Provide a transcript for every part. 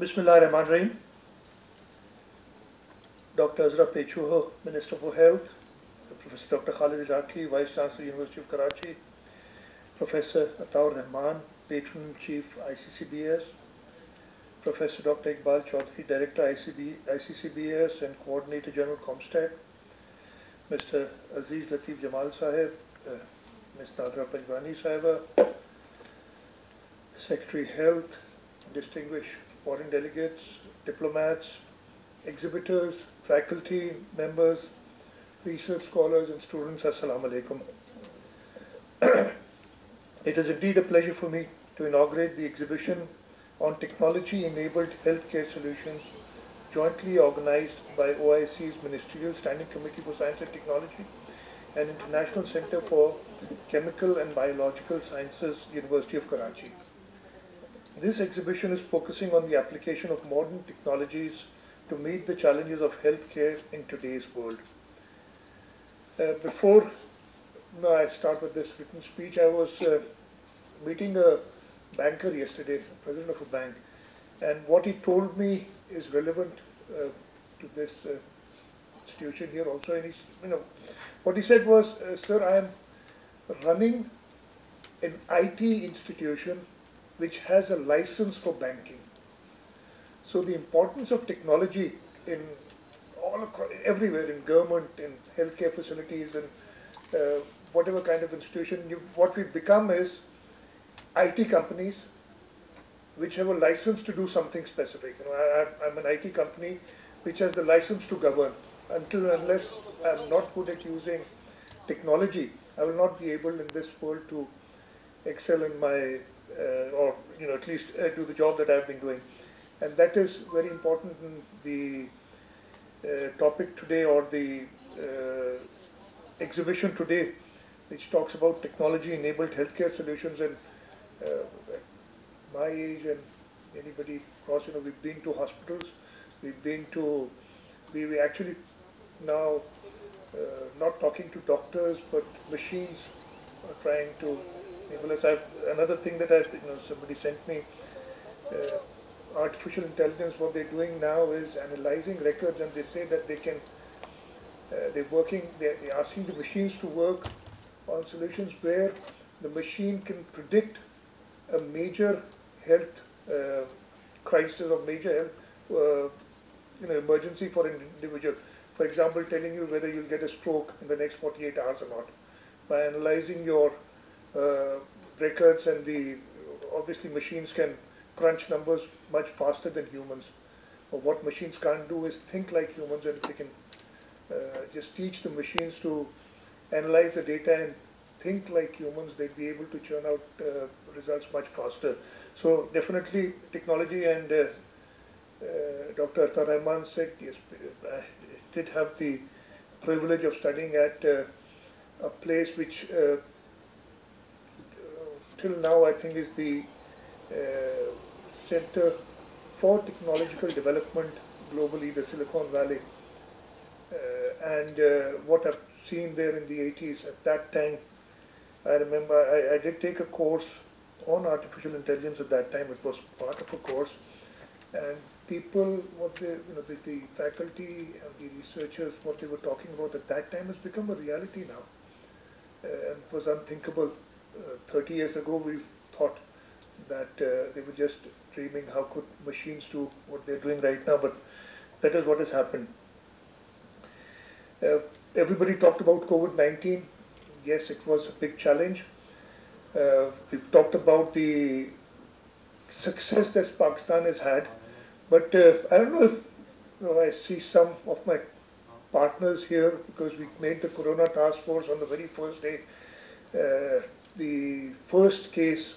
Bismillahirrahmanirrahim. Dr. Peshawar, Minister for Health, Professor Dr. Khalid Iraqi, Vice Chancellor, University of Karachi, Professor Ataur Rahman, Patron Chief, ICCBS, Professor Dr. Iqbal Chaudhary, Director, ICCBS and Coordinator General, COMSTECH, Mr. Aziz Latif Jamal Sahib, Ms. Nadra Pajwani Sahiba, Secretary Health, distinguished foreign delegates, diplomats, exhibitors, faculty members, research scholars and students, Assalamu alaikum. It is indeed a pleasure for me to inaugurate the exhibition on technology-enabled healthcare solutions jointly organized by OIC's Ministerial Standing Committee for Science and Technology and International Center for Chemical and Biological Sciences, University of Karachi. This exhibition is focusing on the application of modern technologies to meet the challenges of healthcare in today's world. Before I start with this written speech, I was meeting a banker yesterday, president of a bank, and what he told me is relevant to this institution here also. And he's, what he said was, "Sir, I am running an IT institution which has a license for banking. So the importance of technology in all across, everywhere, in government, in healthcare facilities, and whatever kind of institution, what we've become is IT companies which have a license to do something specific. I'm an IT company which has the license to govern. Unless I'm not good at using technology, I will not be able in this world to excel in my or at least do the job that I've been doing." And that is very important in the topic today, or the exhibition today, which talks about technology-enabled healthcare solutions. And at my age and anybody across, we've been to hospitals, we actually now not talking to doctors, but machines are trying to enable us. Another thing that somebody sent me, artificial intelligence, what they're doing now is analyzing records, and they say that they can, they're asking the machines to work on solutions where the machine can predict a major health crisis or major health emergency for an individual. For example, telling you whether you'll get a stroke in the next 48 hours or not, by analyzing your records. And obviously machines can crunch numbers much faster than humans. But what machines can't do is think like humans, and if they can just teach the machines to analyze the data and think like humans, they'd be able to churn out results much faster. So definitely technology. And Dr. Ataur Rahman said, yes, I did have the privilege of studying at a place which till now I think is the Center for Technological Development globally, the Silicon Valley. And what I've seen there in the 80s, at that time, I remember I did take a course on artificial intelligence at that time. It was part of a course, and people, what they, the faculty and the researchers, what they were talking about at that time has become a reality now. And it was unthinkable. 30 years ago, we thought that they were just dreaming how could machines do what they're doing right now, but that is what has happened. Everybody talked about COVID-19. Yes, it was a big challenge. We've talked about the success that Pakistan has had, but I don't know if I see some of my partners here, because we made the Corona Task Force on the very first day. The first case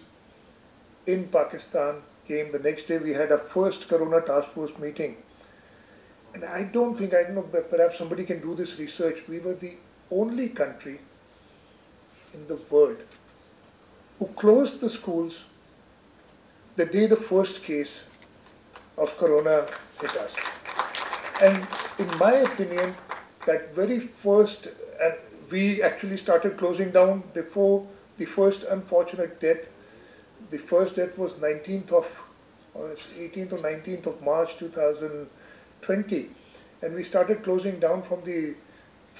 in Pakistan came the next day. We had our first Corona Task Force meeting. And I don't know, perhaps somebody can do this research. We were the only country in the world who closed the schools the day the first case of Corona hit us. And in my opinion, that very first, and we actually started closing down before the first unfortunate death. The first death was 19th of it's 18th or 19th of March 2020, and we started closing down from the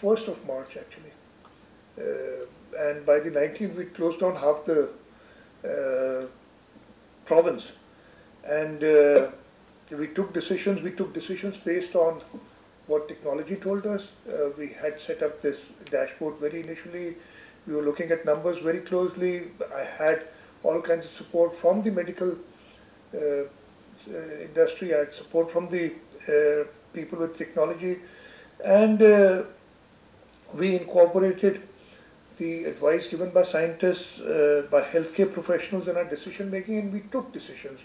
1st of March actually. And by the 19th we closed down half the province, and we took decisions based on what technology told us. We had set up this dashboard very initially. We were looking at numbers very closely. I had all kinds of support from the medical industry. I had support from the people with technology, and we incorporated the advice given by scientists, by healthcare professionals in our decision making, and we took decisions,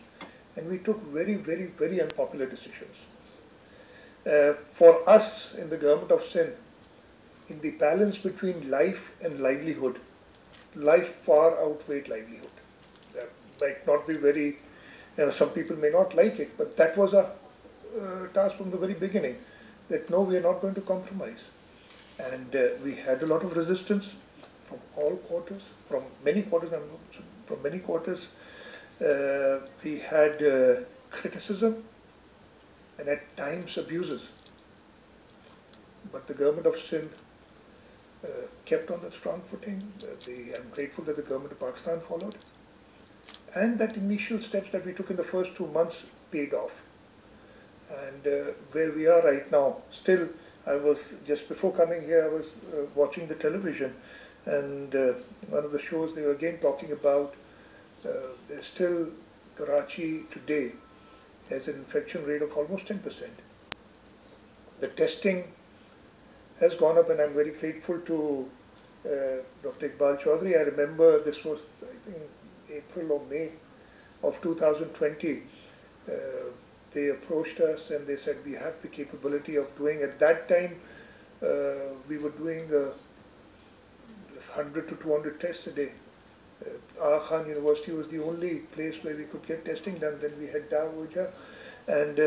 and we took very, very, very unpopular decisions. For us in the government of Sindh, in the balance between life and livelihood, life far outweighed livelihood. That might not be very, some people may not like it, but that was a task from the very beginning, that no, we are not going to compromise. And we had a lot of resistance from all quarters, from many quarters. We had criticism and at times abuses. But the government of Sindh kept on that strong footing. I'm grateful that the government of Pakistan followed. And that initial steps that we took in the first 2 months paid off. And where we are right now, still, I was, just before coming here, I was watching the television, and one of the shows they were again talking about, there's still, Karachi today has an infection rate of almost 10%. The testing has gone up, and I'm very grateful to Dr. Iqbal Chaudhary. I remember this was, I think, April or May of 2020. They approached us and they said, we have the capability of doing, at that time, we were doing 100 to 200 tests a day. Aga Khan University was the only place where we could get testing done. Then we had Dawoja, and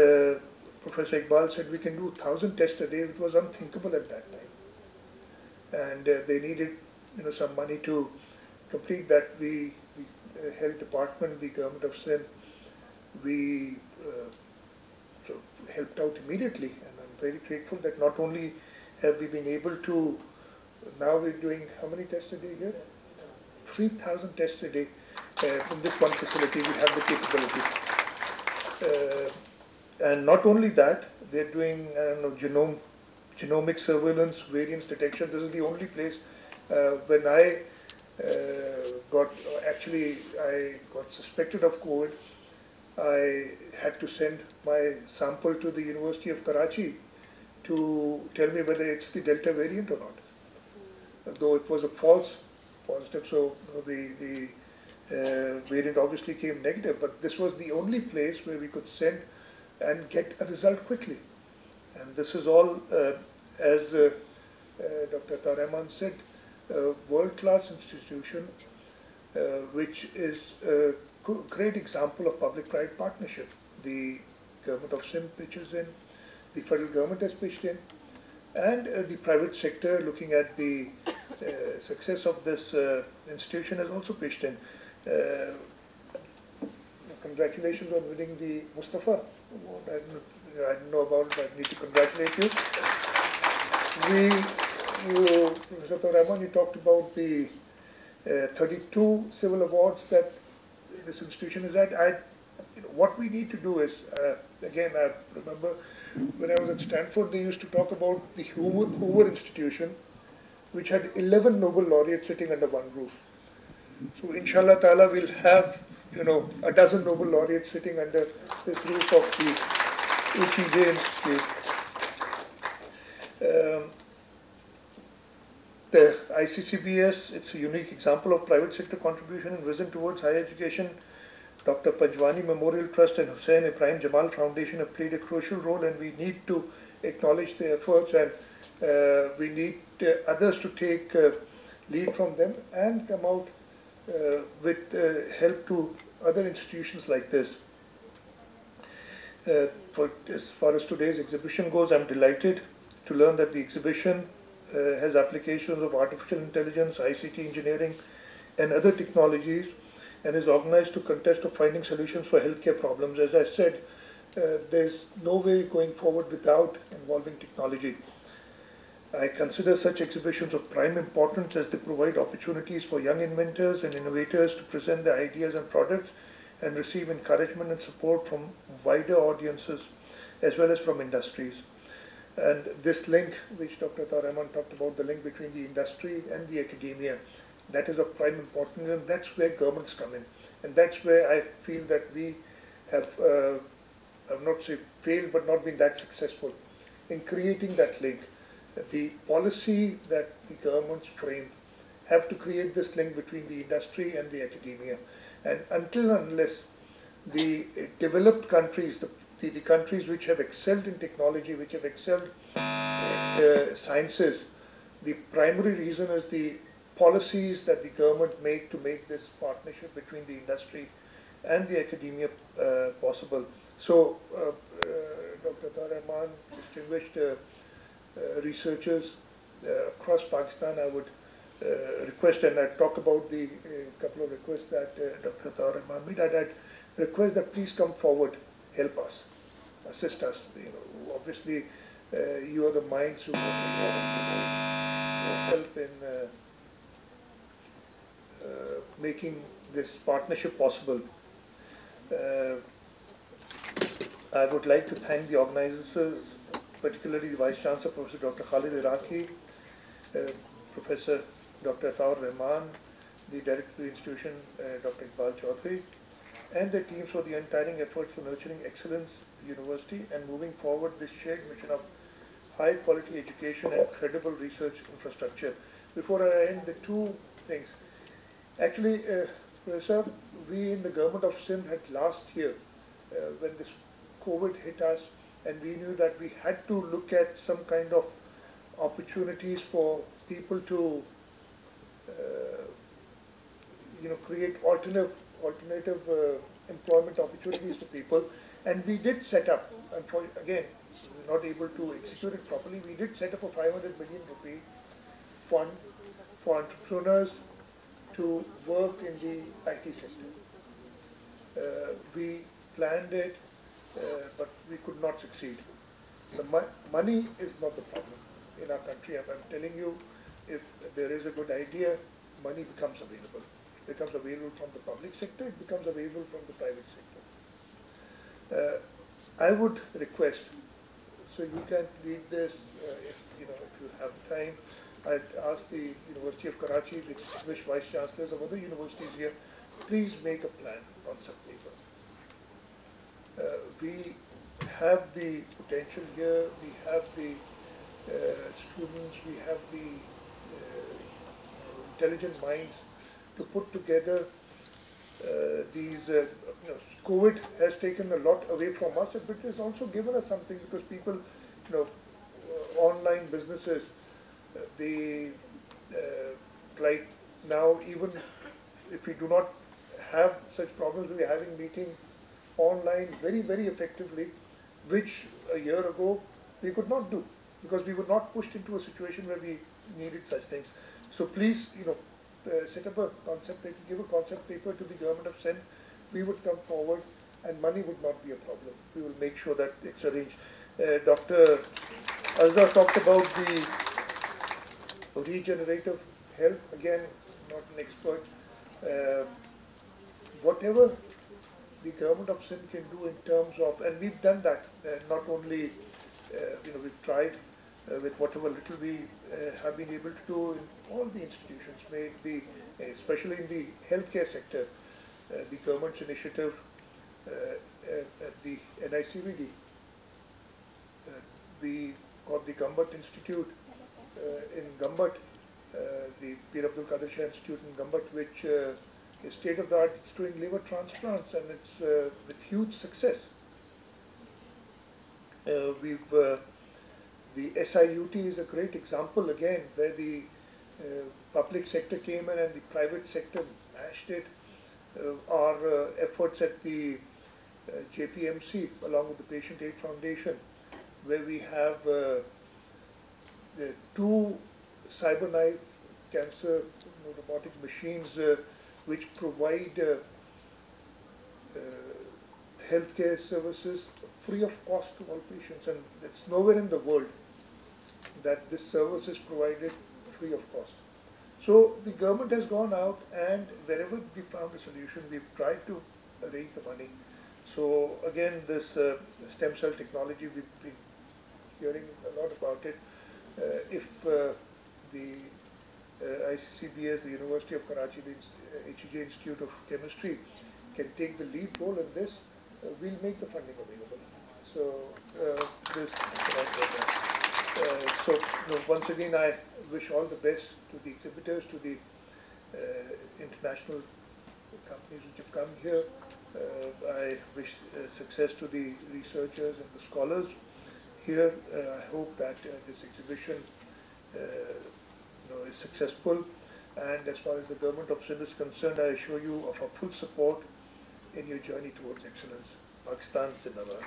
Professor Iqbal said we can do 1,000 tests a day, which was unthinkable at that time. And they needed some money to complete that. We health department, the government of Sindh, we helped out immediately, and I'm very grateful that not only have we been able to, now we're doing how many tests a day here? 3,000 tests a day. In this one facility we have the capability. And not only that, they're doing genomic surveillance, variance detection. This is the only place when I I got suspected of COVID, I had to send my sample to the University of Karachi to tell me whether it's the Delta variant or not. Though it was a false positive, so the variant obviously came negative, but this was the only place where we could send and get a result quickly. And this is all, as Dr. Tarahman said, a world-class institution, which is a great example of public-private partnership. The government of Sindh pitches in, the federal government has pitched in, and the private sector, looking at the success of this institution, has also pitched in. Congratulations on winning the Mustafa Award. I didn't know about it, I need to congratulate you. Professor Tarahman, you talked about the 32 civil awards that this institution is at. What we need to do is, again, I remember when I was at Stanford, they used to talk about the Hoover Institution, which had 11 Nobel laureates sitting under one roof. So, inshallah ta'ala, we'll have, a dozen Nobel laureates sitting under this roof of the HEJ Institute. The ICCBS, it's a unique example of private sector contribution and vision towards higher education. Dr. Pajwani Memorial Trust and Hussain Ibrahim Jamal Foundation have played a crucial role, and we need to acknowledge their efforts, and we need others to take lead from them and come out with help to other institutions like this. As far as today's exhibition goes, I'm delighted to learn that the exhibition has applications of artificial intelligence, ICT engineering, and other technologies and is organized to contest of finding solutions for healthcare problems. As I said, there's no way going forward without involving technology. I consider such exhibitions of prime importance as they provide opportunities for young inventors and innovators to present their ideas and products and receive encouragement and support from wider audiences as well as from industries. And this link, which Dr. Atar Rahman talked about, the link between the industry and the academia, that is of prime importance, and that's where governments come in. And that's where I feel that we have, I would not say failed, but not been that successful in creating that link. The policy that the governments frame have to create this link between the industry and the academia. And until and unless the developed countries, the countries which have excelled in technology, which have excelled in sciences, the primary reason is the policies that the government make to make this partnership between the industry and the academia possible. So, Dr. Atar Rahman, distinguished researchers across Pakistan, I would request, and I'd talk about the couple of requests that Dr. Atar Rahman made. I'd request that please come forward, help us, assist us. You know, obviously, you are the minds who help in making this partnership possible. I would like to thank the organizers, particularly the Vice Chancellor, Professor Dr. Khalid Iraqi, Professor Dr. Atar Rahman, the Director of the institution, Dr. Iqbal Chaudhary, and their teams for the untiring efforts for nurturing excellence university and moving forward this shared mission of high quality education and credible research infrastructure. Before I end, the two things. Actually, Professor, we in the government of Sindh had last year, when this COVID hit us, and we knew that we had to look at some kind of opportunities for people to, create alternative employment opportunities for people. And we did set up, again, we were not able to execute it properly, we did set up a 500 million rupee fund for entrepreneurs to work in the IT sector. We planned it, but we could not succeed. The money is not the problem in our country. I'm telling you, if there is a good idea, money becomes available. It becomes available from the public sector, it becomes available from the private sector. I would request, so you can lead this, if you have time. I'd ask the University of Karachi, the distinguished vice chancellors of other universities here, please make a plan, concept paper. We have the potential here, we have the students, we have the intelligent minds to put together these. COVID has taken a lot away from us, but it has also given us something, because people, online businesses, they like now, even if we do not have such problems, we are having meetings online very, very effectively, which a year ago we could not do, because we were not pushed into a situation where we needed such things. So please, set up a concept paper, give a concept paper to the government of Sindh. We would come forward, and money would not be a problem. We will make sure that it's arranged. Dr. Azhar talked about the regenerative health. Again, not an expert. Whatever the government of Sindh can do in terms of, and we've done that, not only, we've tried with whatever little we have been able to do in all the institutions, maybe, especially in the healthcare sector, the government's initiative at the NICVD. We got the Gumbat Institute in Gumbat, the Peer Abdul Qadir Shah Institute in Gumbat, which is state of the art. It's doing liver transplants, and it's with huge success. The SIUT is a great example again, where the public sector came in and the private sector matched it. Our efforts at the JPMC, along with the Patient Aid Foundation, where we have the 2 CyberKnife cancer robotic machines which provide healthcare services free of cost to all patients, and it's nowhere in the world that this service is provided free of cost. So the government has gone out, and wherever we found a solution, we've tried to raise the money. So again, this stem cell technology, we've been hearing a lot about it. If the ICCBS, the University of Karachi, the HEJ Institute of Chemistry can take the lead role in this, we'll make the funding available. So once again, I wish all the best to the exhibitors, to the international companies which have come here. I wish success to the researchers and the scholars here. I hope that this exhibition is successful. And as far as the government of Sindh is concerned, I assure you of our full support in your journey towards excellence. Pakistan Zindabad.